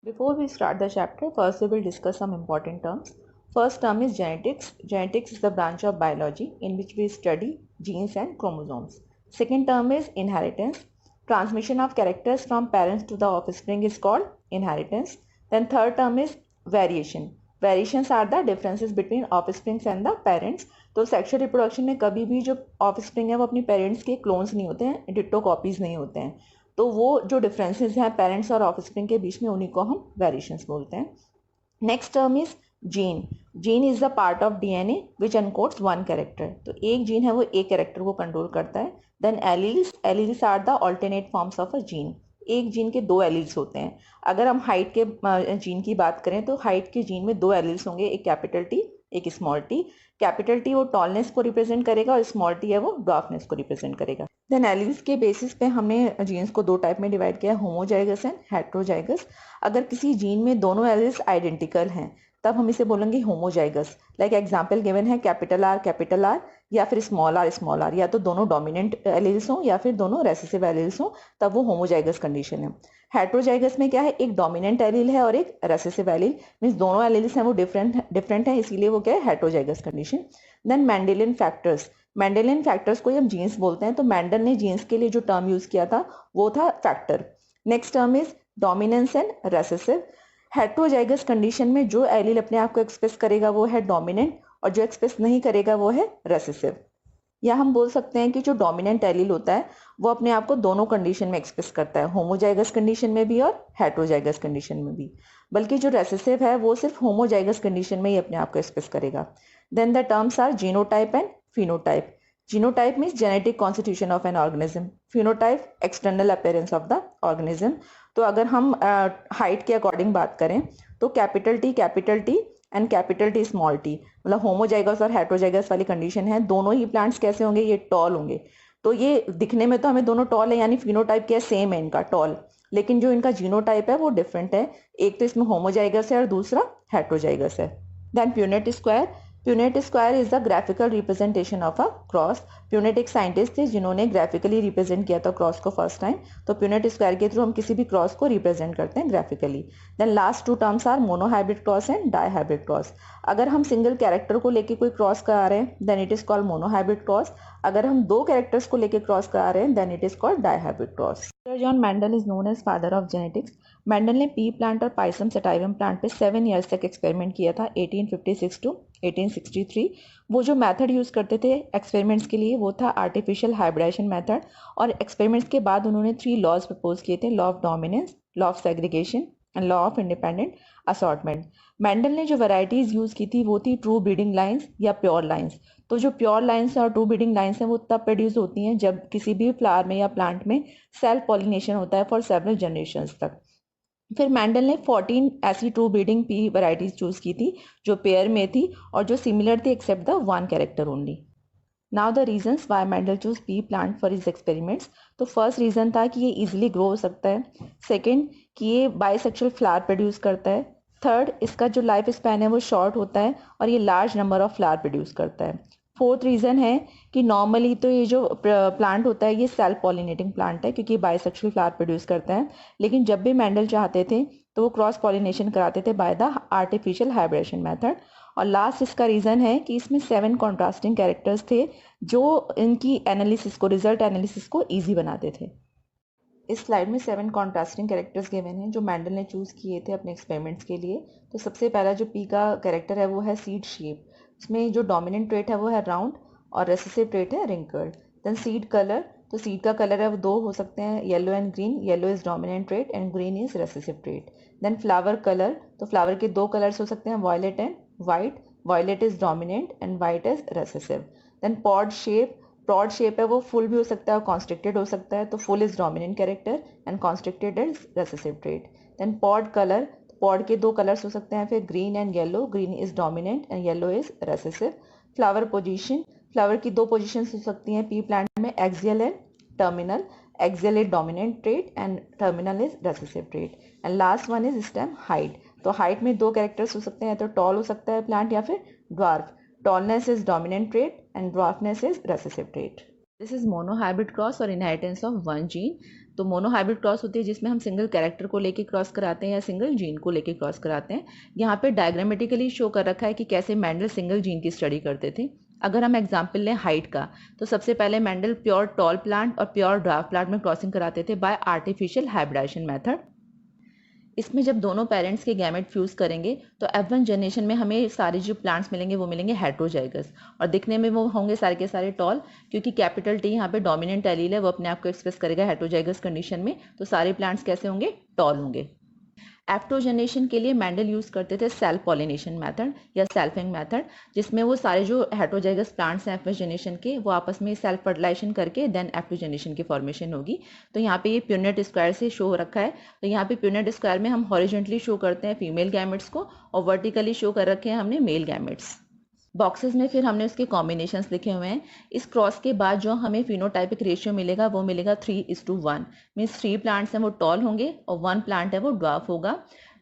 Before we start the chapter, first we will discuss some important terms. First term is genetics. Genetics is the branch of biology in which we study genes and chromosomes. Second term is inheritance. Transmission of characters from parents to the offspring is called inheritance. Then third term is variation. Variations are the differences between offsprings and the parents. तो sexual reproduction में कभी भी जो offspring है वो अपनी parents के clones नहीं होते हैं, डिट्टो कॉपीज नहीं होते हैं. तो वो जो डिफरेंसेस हैं पेरेंट्स और ऑफस्प्रिंग के बीच में उन्हीं को हम वेरिएशंस बोलते हैं. Next term is gene. Gene is the part of DNA which encodes one character. तो एक जीन है वो एक कैरेक्टर को कंट्रोल करता है. Then alleles. Alleles are the alternate forms of a gene. एक जीन के दो एलील्स होते हैं. अगर हम हाइट के जीन की बात करें तो हाइट के जीन में दो एलील्स होंगे, एक कैपिटल टी एक स्मॉल टी. कैपिटल टी वो टॉलनेस को रिप्रेजेंट करेगा और स्मॉल टी है वो ड्वार्फनेस को रिप्रेजेंट करेगा. देन एलील्स के बेसिस पे हमने जीन्स को दो टाइप में डिवाइड किया, होमोजाइगस एंड हेट्रोजाइगस. अगर किसी जीन में दोनों एलील्स आइडेंटिकल हैं तब हम इसे बोलेंगे होमोजाइगस. लाइक एग्जांपल गिवन है कैपिटल आर या फिर स्मॉल आर, या तो दोनों डोमिनेंट एलील्स हों या फिर दोनों रेसेसिव एलील्स हों, तब वो होमोजाइगस कंडीशन है. हेट्रोजाइगस में क्या है, एक डोमिनेंट एलील है और एक रेसेसिव एलील, मींस दोनों एलील्स हैं वो डिफरेंट है, इसीलिए वो क्या है heterozygous condition. Then Mendelian factors. Mendelian factors को हम जीन्स बोलते हैं. तो मेंडल ने जीन्स के लिए जो टर्म यूज किया था वो था factor. Next term is dominance and recessive. Heterozygous condition में जो एलील अपने आप को एक्सप्रेस करेगा वो है डोमिनेंट और जो एक्सप्रेस नहीं करेगा वो है रेसेसिव. या हम बोल सकते हैं कि जो डोमिनेंट एलील होता है वो अपने आप को दोनों कंडीशन में एक्सप्रेस करता है, होमोजाइगस कंडीशन में भी और हेट्रोजाइगस कंडीशन में भी. बल्कि जो रेसेसिव है वो सिर्फ होमोजाइगस कंडीशन में ही अपने आप को एक्सप्रेस करेगा. Then the terms are genotype and phenotype. Genotype means genetic constitution of an organism. Phenotype external appearance of the organism. तो अगर हम हाइट के अकॉर्डिंग बात करें तो capital T and capital T small T, मतलब होमोजाइगस और हेट्रोजाइगस वाली कंडीशन है. दोनों ही प्लांट्स कैसे होंगे, ये टॉल होंगे. तो ये दिखने में तो हमें दोनों टॉल है, यानी फिनोटाइप क्या सेम है इनका, टॉल. लेकिन जो इनका जीनोटाइप है वो डिफरेंट है. एक तो इसमें होमोजाइगस है और दूसरा हेट्रोजाइगस है. Then Punnett square. Punnett square is the graphical representation of a cross. Punnett एक साइंटिस्ट थे जिन्होंने ग्राफिकली रिप्रेजेंट किया था क्रॉस को फर्स्ट टाइम. तो प्यूनेट स्क्वायर के थ्रू हम किसी भी क्रॉस को रिप्रेजेंट करते हैं graphically. Then last two terms are monohybrid cross and dihybrid cross. अगर हम सिंगल कैरेक्टर को लेके कोई क्रॉस करा रहे हैं then it is called monohybrid cross. अगर हम दो कैरेक्टर्स को लेके क्रॉस करा रहे हैं then it is called dihybrid cross. John Mendel is known as father of genetics. Mendel ने पी प्लांट और पाइसम सटाइवम प्लांट पे 7 ईयर्स तक एक्सपेरिमेंट किया था, 1856 टू 1863. वो जो मेथड यूज़ करते थे एक्सपेरिमेंट्स के लिए वो था आर्टिफिशियल हाइब्रिडाइजेशन मेथड. और एक्सपेरिमेंट्स के बाद उन्होंने 3 लॉज प्रपोज किए थे, law of dominance, law of segregation and law of independent assortment. Mendel ने जो वैरायटीज़ यूज़ की थी वो थी ट्रू ब्रीडिंग लाइन्स या प्योर लाइन्स. तो जो प्योर लाइन्स और ट्रू ब्रीडिंग लाइन्स हैं वो तब प्रोड्यूस होती हैं जब किसी भी फ्लावर में या प्लांट में सेल्फ पॉलिनेशन होता है फॉर सेवरल जनरेशंस तक. फिर मेंडल ने 14 ऐसी true breeding P varieties choose की थी जो पेयर में थी और जो सिमिलर थी except the one character only. Now the reasons why Mendel choose pea plant for his experiments. तो फर्स्ट रीजन था कि ये इजीली ग्रो हो सकता है. सेकंड कि ये बाइसेक्सुअल फ्लावर प्रोड्यूस करता है. थर्ड इसका जो लाइफ स्पैन है वो शॉर्ट होता है और ये large number of flower produce करता है. फोर्थ रीज़न है कि नॉर्मली तो ये जो प्लांट होता है ये सेल्फ पॉलिनेटिंग प्लांट है क्योंकि बाइसेक्सुअल फ्लावर प्रोड्यूस करता है. लेकिन जब भी मेंडल चाहते थे तो वो क्रॉस पॉलिनेशन कराते थे by the artificial hybridization method. और लास्ट इसका रीज़न है कि इसमें 7 कॉन्ट्रास्टिंग कैरेक्टर्स थे जो इनकी एनालिसिस को, रिजल्ट एनालिसिस को ईजी बनाते थे. इस स्लाइड में 7 कॉन्ट्रास्टिंग कैरेक्टर्स गिवन हैं जो मेंडल ने चूज़ किए थे अपने एक्सपेरिमेंट्स के लिए. तो सबसे पहला जो पी का कैरेक्टर है वो है सीड शेप. इसमें जो डोमिनेंट ट्रेट है वो है राउंड और रेसेसिव ट्रेट है रिंकल्ड. Then seed colour. तो सीड का कलर है वो दो हो सकते हैं, yellow and green. Yellow is dominant trait and green is recessive trait. Then flower colour. तो फ्लावर के दो कलर्स हो सकते हैं, violet and white. Violet is dominant and white is recessive. Then pod shape. Broad shape है वो full भी हो सकता है और कॉन्स्ट्रिक्टेड हो सकता है. तो full is dominant character and constricted is recessive trait. Then pod colour. Pod के दो कलर्स हो सकते हैं फिर green and yellow. Green is dominant and yellow is recessive. Flower position. Flower की दो पोजीशंस हो सकती हैं पी प्लांट में, axial and terminal. Axial is dominant trait and terminal is recessive trait. And last one is stem height. तो height में दो characters हो सकते हैं, तो टॉल हो सकता है प्लांट या फिर dwarf. Tallness is dominant trait and dwarfness is recessive trait. This is monohybrid cross or inheritance of one gene. तो मोनोहाइब्रिड क्रॉस होती है जिसमें हम सिंगल कैरेक्टर को लेके क्रॉस कराते हैं या सिंगल जीन को लेके क्रॉस कराते हैं। यहाँ पे डायग्रामेटिकली शो कर रखा है कि कैसे मेंडल सिंगल जीन की स्टडी करते थे। अगर हम एग्जाम्पल लें हाइट का, तो सबसे पहले मेंडल प्योर टॉल प्लांट और प्योर ड्वार्फ प्लांट में क्रॉसिंग कराते थे बाय आर्टिफिशियल हाइब्रिडाइजेशन मेथड। इसमें जब दोनों पेरेंट्स के गैमेट फ्यूज़ करेंगे तो F1 जनरेशन में हमें सारे जो प्लांट्स मिलेंगे वो मिलेंगे हेट्रोजाइगस, और दिखने में वो होंगे सारे के सारे टॉल, क्योंकि कैपिटल टी यहाँ पे डोमिनेंट एलील है, वो अपने आप को एक्सप्रेस करेगा हेट्रोजाइगस कंडीशन में। तो सारे प्लांट्स कैसे होंगे? टॉल होंगे। एफ2 जनरेशन के लिए मेंडल यूज़ करते थे सेल्फ पॉलिनेशन मेथड या सेल्फिंग मेथड, जिसमें वो सारे जो हेट्रोजाइगस प्लांट्स हैं F1 जनरेशन के, वो आपस में सेल्फ फर्टिलाइजेशन करके देन F2 जनरेशन की फॉर्मेशन होगी। तो यहाँ पे ये प्यूनेट स्क्वायर से शो हो रखा है। तो यहाँ पे प्यूनेट स्क्वायर में हम हॉरिजॉन्टली शो करते हैं फीमेल गैमेट्स को और वर्टिकली शो कर रखे हैं हमने मेल गैमेट्स। बॉक्सेस में फिर हमने उसके कॉम्बिनेशंस लिखे हुए हैं। इस क्रॉस के बाद जो हमें फिनोटाइपिक रेशियो मिलेगा वो मिलेगा 3:1, मीन्स 3 प्लांट्स हैं वो टॉल होंगे और 1 प्लांट है वो ड्वार्फ होगा।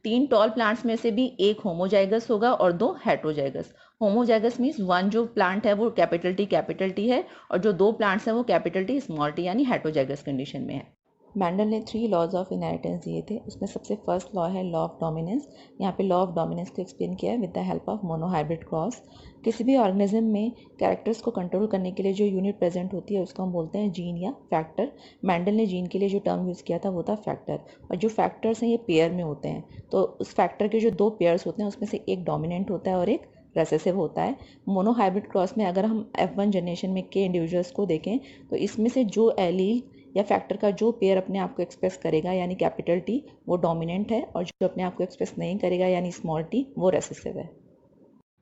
3 टॉल प्लांट्स में से भी एक होमोजाइगस होगा और 2 हेट्रोजाइगस। होमोजाइगस मीन्स 1 जो प्लांट है वो कैपिटल टी है और जो 2 प्लांट्स हैं वो कैपिटल टी स्मॉल टी यानी हेट्रोजाइगस कंडीशन में है। मेंडल ने 3 लॉज ऑफ इनहेरिटेंस दिए थे। उसमें सबसे फर्स्ट लॉ है लॉ ऑफ डोमिनेंस। यहाँ पे लॉ ऑफ डोमिनेंस को एक्सप्लेन किया है with the help of monohybrid cross. किसी भी ऑर्गेनिज्म में कैरेक्टर्स को कंट्रोल करने के लिए जो यूनिट प्रेजेंट होती है उसको हम बोलते हैं जीन या फैक्टर। मेंडल ने जीन के लिए जो टर्म यूज़ किया था वो था फैक्टर, और जो फैक्टर्स हैं ये पेयर में होते हैं। तो उस फैक्टर के जो 2 पेयर्स होते हैं उसमें से एक डोमिनेंट होता है और एक रेसेसिव होता है। मोनोहाइब्रिड क्रॉस में अगर हम F1 जनरेशन में के इंडिविजुअल्स को देखें तो इसमें से जो एलील या फैक्टर का जो पेयर अपने आप को एक्सप्रेस करेगा यानी कैपिटल टी वो डोमिनेंट है, और जो अपने आप को एक्सप्रेस नहीं करेगा यानी स्मॉल टी वो रेसेसिव है।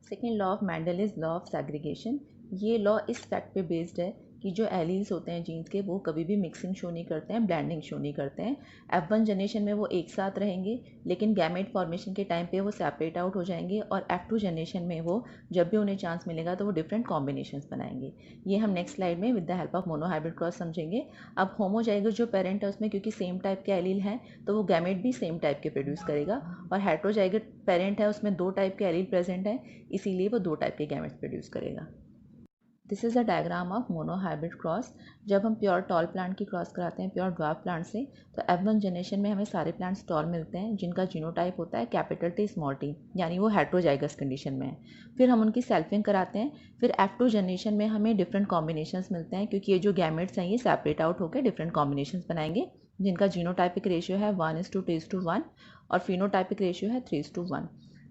Second law of Mendel is law of segregation. ये लॉ इस फैक्ट पे बेस्ड है कि जो एलील्स होते हैं जीन्स के वो कभी भी मिक्सिंग शो नहीं करते हैं, ब्लेंडिंग शो नहीं करते हैं। F1 जनरेशन में वो एक साथ रहेंगे, लेकिन गैमेट फॉर्मेशन के टाइम पे वो सेपरेट आउट हो जाएंगे, और F2 जनरेशन में वो जब भी उन्हें चांस मिलेगा तो वो डिफरेंट कॉम्बिनेशंस बनाएंगे। ये हम नेक्स्ट स्लाइड में with the help of monohybrid cross समझेंगे। अब होमोजाइगस जो पेरेंट है उसमें क्योंकि सेम टाइप के एलील हैं तो वो गैमेट भी सेम टाइप के प्रोड्यूस करेगा, और हेट्रोजाइगस पेरेंट है उसमें 2 टाइप के एलील प्रेजेंट हैं, इसीलिए वो 2 टाइप के गैमेट्स प्रोड्यूस करेगा। This is a diagram of monohybrid cross. जब हम प्योर टॉल प्लांट की क्रॉस कराते हैं प्योर ड्वार्फ प्लांट से, तो F1 जनरेशन में हमें सारे प्लांट्स टॉल मिलते हैं जिनका जीनोटाइप होता है कैपिटल टी स्मॉल टी, यानी वो हेट्रोजाइगस कंडीशन में है। फिर हम उनकी सेल्फिंग कराते हैं। फिर F2 जनरेशन में हमें डिफरेंट कॉम्बिनेशंस मिलते हैं, क्योंकि ये जो गैमेट्स हैं ये सेपरेट आउट होकर डिफरेंट कॉम्बिनेशंस बनाएंगे जिनका जीनोटाइपिक रेशियो है 1:2:1 और फिनोटाइपिक रेशियो है 3:1।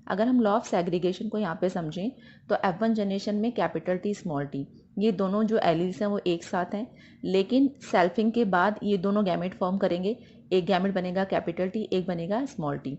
अगर हम लॉ ऑफ सेग्रीगेशन को यहाँ पे समझें तो F1 जनरेशन में कैपिटल टी स्मॉल टी ये दोनों जो एलील्स हैं वो एक साथ हैं, लेकिन सेल्फिंग के बाद ये दोनों गैमेट फॉर्म करेंगे। एक गैमेट बनेगा कैपिटल टी, एक बनेगा स्मॉल टी।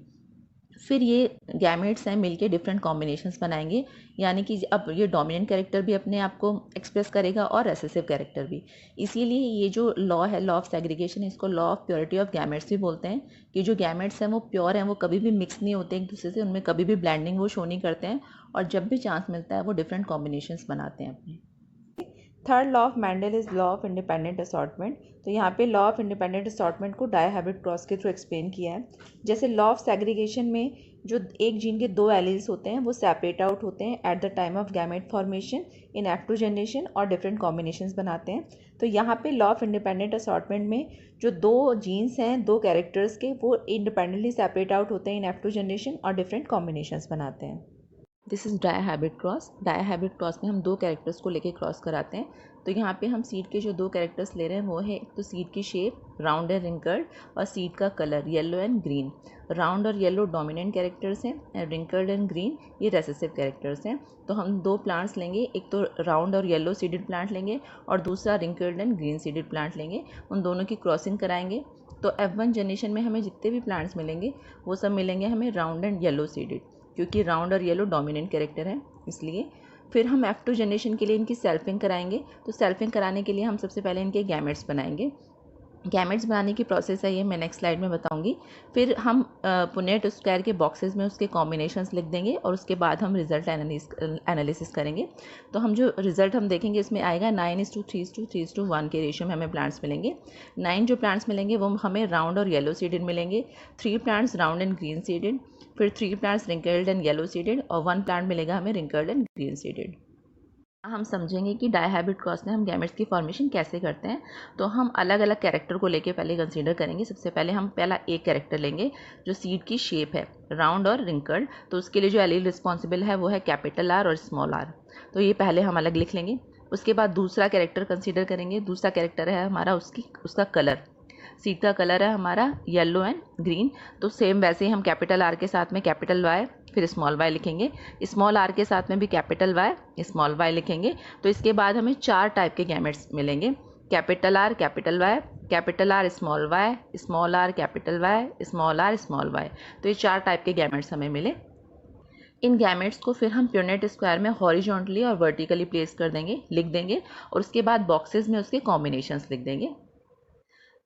फिर ये गैमेट्स हैं मिलके डिफरेंट कॉम्बिनेशंस बनाएंगे, यानी कि अब ये डोमिनेंट कैरेक्टर भी अपने आप को एक्सप्रेस करेगा और रेसेसिव कैरेक्टर भी। इसीलिए ये जो लॉ है लॉ ऑफ सेग्रीगेशन, इसको law of purity of gametes भी बोलते हैं, कि जो गैमेट्स हैं वो प्योर हैं, वो कभी भी मिक्स नहीं होते एक दूसरे से, उनमें कभी भी ब्लेंडिंग वो शो नहीं करते हैं, और जब भी चांस मिलता है वो डिफरेंट कॉम्बिनेशंस बनाते हैं अपने। Third law of Mendel is law of independent assortment. तो यहाँ पे लॉ ऑफ इंडिपेंडेंट असॉर्टमेंट को डायहाइब्रिड क्रॉस के थ्रू एक्सप्लेन किया है। जैसे लॉ ऑफ सेग्रीगेशन में जो एक जीन के 2 एलील्स होते हैं वो सेपरेट आउट होते हैं at the time of gamete formation in F2 generation और डिफरेंट कॉम्बिनेशंस बनाते हैं। तो यहाँ पे लॉ ऑफ इंडिपेंडेंट असॉर्टमेंट में जो 2 जीन्स हैं 2 कैरेक्टर्स के वो इंडिपेंडेंटली सेपरेट आउट होते हैं इन F2 जनरेशन और डिफरेंट कॉम्बिनेशंस बनाते हैं। This is dihybrid cross. Dihybrid cross में हम 2 कैरेक्टर्स को लेके क्रॉस कराते हैं। तो यहाँ पे हम सीड के जो 2 कैरेक्टर्स ले रहे हैं वो है एक तो सीड की शेप राउंड एंड रिंकल्ड, और सीड का colour yellow and green. Round और येलो डोमिनेंट कैरेक्टर्स हैं, रिंकल्ड एंड ग्रीन ये रेसेसिव कैरेक्टर्स हैं। तो हम 2 प्लांट्स लेंगे, एक तो राउंड और येलो सीडेड प्लांट लेंगे और दूसरा wrinkled and green seeded plant लेंगे। उन दोनों की क्रॉसिंग कराएंगे। तो F1 जनरेशन में हमें जितने भी प्लांट्स मिलेंगे वो सब मिलेंगे हमें राउंड एंड येलो सीडेड, क्योंकि राउंड और येलो डोमिनेंट कैरेक्टर है इसलिए। फिर हम F2 जनरेशन के लिए इनकी सेल्फिंग कराएंगे। तो सेल्फिंग कराने के लिए हम सबसे पहले इनके गैमेट्स बनाएंगे। गैमेट्स बनाने की प्रोसेस है ये मैं नेक्स्ट स्लाइड में बताऊंगी। फिर हम पुनेट स्क्वायर के बॉक्सेस में उसके कॉम्बिनेशंस लिख देंगे और उसके बाद हम रिजल्ट एनालिसिस करेंगे। तो हम जो रिजल्ट हम देखेंगे इसमें आएगा 9:3:3:1 के रेशियो में हमें प्लांट्स मिलेंगे। 9 जो प्लांट्स मिलेंगे वो हमें राउंड और येलो सीडेड मिलेंगे, 3 plants round and green seeded, फिर 3 plants wrinkled and yellow seeded, और 1 प्लांट मिलेगा हमें रिंकल्ड एंड ग्रीन सीडेड। हम समझेंगे कि डायहाइब्रिड क्रॉस में हम गैमेट्स की फॉर्मेशन कैसे करते हैं। तो हम अलग अलग कैरेक्टर को लेके पहले कंसीडर करेंगे। सबसे पहले हम पहला एक कैरेक्टर लेंगे जो सीड की शेप है राउंड और रिंकल्ड, तो उसके लिए जो एलील रिस्पॉन्सिबल है वो है कैपिटल आर और स्मॉल आर, तो ये पहले हम अलग लिख लेंगे। उसके बाद दूसरा कैरेक्टर कंसीडर करेंगे। दूसरा कैरेक्टर है हमारा उसका कलर। सीड का कलर है हमारा येलो एंड ग्रीन, तो सेम वैसे ही हम कैपिटल आर के साथ में कैपिटल वाई फिर स्मॉल वाई लिखेंगे, स्मॉल आर के साथ में भी कैपिटल वाई स्मॉल वाई लिखेंगे। तो इसके बाद हमें 4 टाइप के गैमेट्स मिलेंगे, capital R capital Y, capital R small Y, small R capital Y, small R small Y. तो ये 4 टाइप के गैमेट्स हमें मिले। इन गैमेट्स को फिर हम प्यूनेट स्क्वायर में हॉरिजॉन्टली और वर्टिकली प्लेस कर देंगे, लिख देंगे, और उसके बाद बॉक्सेस में उसके कॉम्बिनेशंस लिख देंगे।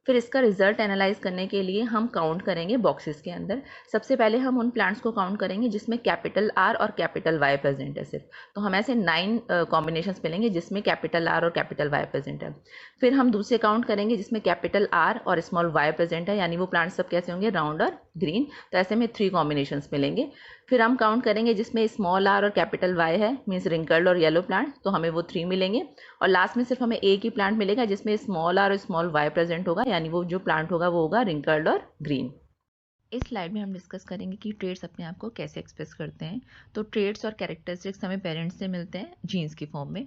फिर इसका रिजल्ट एनालाइज करने के लिए हम काउंट करेंगे बॉक्सेस के अंदर। सबसे पहले हम उन प्लांट्स को काउंट करेंगे जिसमें कैपिटल आर और कैपिटल वाई प्रेजेंट है सिर्फ, तो हमें ऐसे 9 कॉम्बिनेशंस मिलेंगे जिसमें कैपिटल आर और कैपिटल वाई प्रेजेंट है। फिर हम दूसरे काउंट करेंगे जिसमें कैपिटल आर और स्मॉल वाई प्रेजेंट है, यानी वो प्लांट्स सब कैसे होंगे, राउंड और ग्रीन, तो ऐसे में 3 कॉम्बिनेशंस मिलेंगे। फिर हम काउंट करेंगे जिसमें स्मॉल आर और कैपिटल वाई है, मीन्स रिंकल्ड और येलो प्लांट, तो हमें वो 3 मिलेंगे। और लास्ट में सिर्फ हमें एक ही प्लांट मिलेगा जिसमें स्मॉल आर और स्मॉल वाई प्रेजेंट होगा, यानी वो जो प्लांट होगा वो होगा रिंकल्ड और ग्रीन। इस स्लाइड में हम डिस्कस करेंगे कि ट्रेड्स अपने आप को कैसे एक्सप्रेस करते हैं। तो ट्रेड्स और कैरेक्टरिस्टिक्स हमें पेरेंट्स से मिलते हैं जीन्स की फॉर्म में,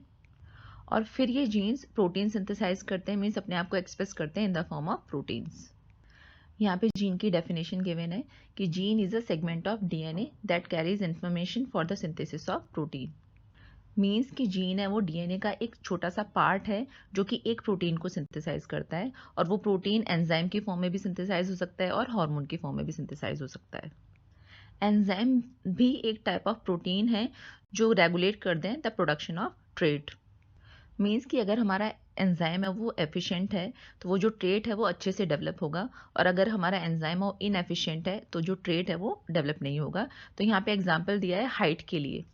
और फिर ये जीन्स प्रोटीन सिंथेसाइज करते हैं, मीन्स अपने आप को एक्सप्रेस करते हैं in the form of proteins. यहाँ पे जीन की डेफिनेशन गिवन है कि gene is a segment of DNA that carries information for the synthesis of protein. Means कि जीन है वो डीएनए का एक छोटा सा पार्ट है जो कि एक प्रोटीन को सिंथेसाइज करता है, और वो प्रोटीन एंजाइम की फॉर्म में भी सिंथेसाइज हो सकता है और हार्मोन की फॉर्म में भी सिंथेसाइज हो सकता है। एंजाइम भी एक टाइप ऑफ प्रोटीन है जो रेगुलेट करते हैं the production of trait. Means कि अगर हमारा एंजाइम है वो एफिशिएंट है तो वो जो ट्रेट है वो अच्छे से डेवलप होगा, और अगर हमारा एंजाइम वो इनएफिशिएंट है तो जो ट्रेट है वो डेवलप नहीं होगा। तो यहाँ पे एग्जांपल दिया है हाइट के लिए।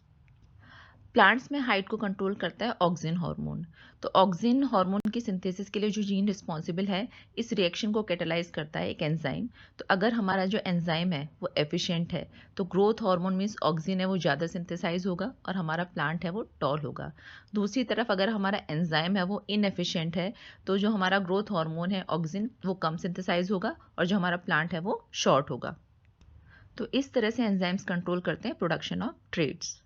प्लांट्स में हाइट को कंट्रोल करता है ऑक्सिन हार्मोन। तो ऑक्सिन हार्मोन की सिंथेसिस के लिए जो जीन रिस्पॉन्सिबल है, इस रिएक्शन को कैटेलाइज करता है एक एंजाइम। तो अगर हमारा जो एंजाइम है वो एफिशिएंट है तो ग्रोथ हार्मोन मीन्स ऑक्सिन है वो ज़्यादा सिंथेसाइज होगा और हमारा प्लांट है वो टॉल होगा। दूसरी तरफ अगर हमारा एंजाइम है वो इनएफिशिएंट है तो जो हमारा ग्रोथ हार्मोन है ऑक्सिन वो कम सिंथेसाइज होगा और जो हमारा प्लांट है वो शॉर्ट होगा। तो इस तरह से एंजाइम्स कंट्रोल करते हैं production of traits.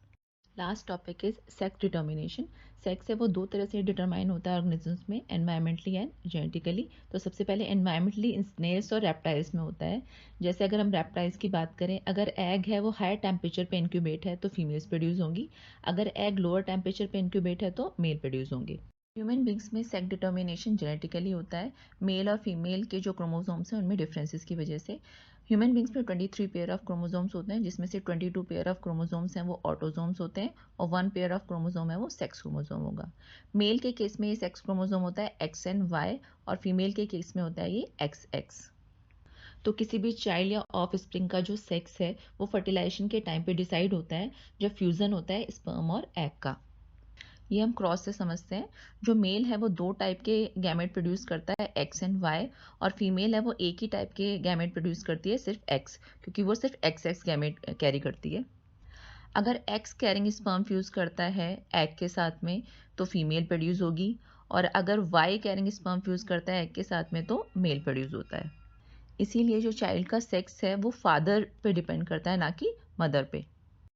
Last topic is sex determination. Sex है वो 2 तरह से डिटरमाइन होता है ऑर्गेनिजम्स में, एनवायरमेंटली एंड जेनेटिकली। तो सबसे पहले एनवायरमेंटली स्नेल्स और रेप्टाइल्स में होता है। जैसे अगर हम रेप्टाइल्स की बात करें, अगर एग है वो हायर टेम्परेचर पे इंक्यूबेट है तो फीमेल्स प्रोड्यूस होंगी, अगर एग लोअर टेम्परेचर पे इंक्यूबेट है तो मेल प्रोड्यूस होंगे। ह्यूमन बींग्स में सेक्स डिटर्मिनेशन जेनेटिकली होता है, मेल और फीमेल के जो क्रोमोसोम्स हैं उनमें डिफरेंसेस की वजह से। ह्यूमन बींग्स में 23 पेयर ऑफ क्रोमोसोम्स होते हैं, जिसमें से 22 पेयर ऑफ क्रोमोसोम्स हैं वो ऑटोसोम्स होते हैं, और 1 पेयर ऑफ क्रोमोसोम है वो सेक्स क्रोमोसोम होगा। मेल के केस में ये सेक्स क्रोमोसोम होता है एक्स एंड वाई, और फीमेल के केस में होता है ये एक्स एक्स। तो किसी भी चाइल्ड या ऑफ स्प्रिंग का जो सेक्स है वो फर्टिलाइजेशन के टाइम पे डिसाइड होता है जब फ्यूजन होता है स्पर्म और एग का। ये हम क्रॉस से समझते हैं। जो मेल है वो 2 टाइप के गैमेट प्रोड्यूस करता है एक्स एंड वाई, और फीमेल है वो एक ही टाइप के गैमेट प्रोड्यूस करती है सिर्फ एक्स, क्योंकि वो सिर्फ एक्स एक्स गैमेट कैरी करती है। अगर एक्स कैरिंग स्पर्म फ्यूज करता है एग के साथ में तो फीमेल प्रोड्यूस होगी, और अगर वाई कैरिंग स्पर्म फ्यूज करता है एग के साथ में तो मेल प्रोड्यूस होता है। इसीलिए जो चाइल्ड का सेक्स है वो फादर पे डिपेंड करता है, ना कि मदर पे।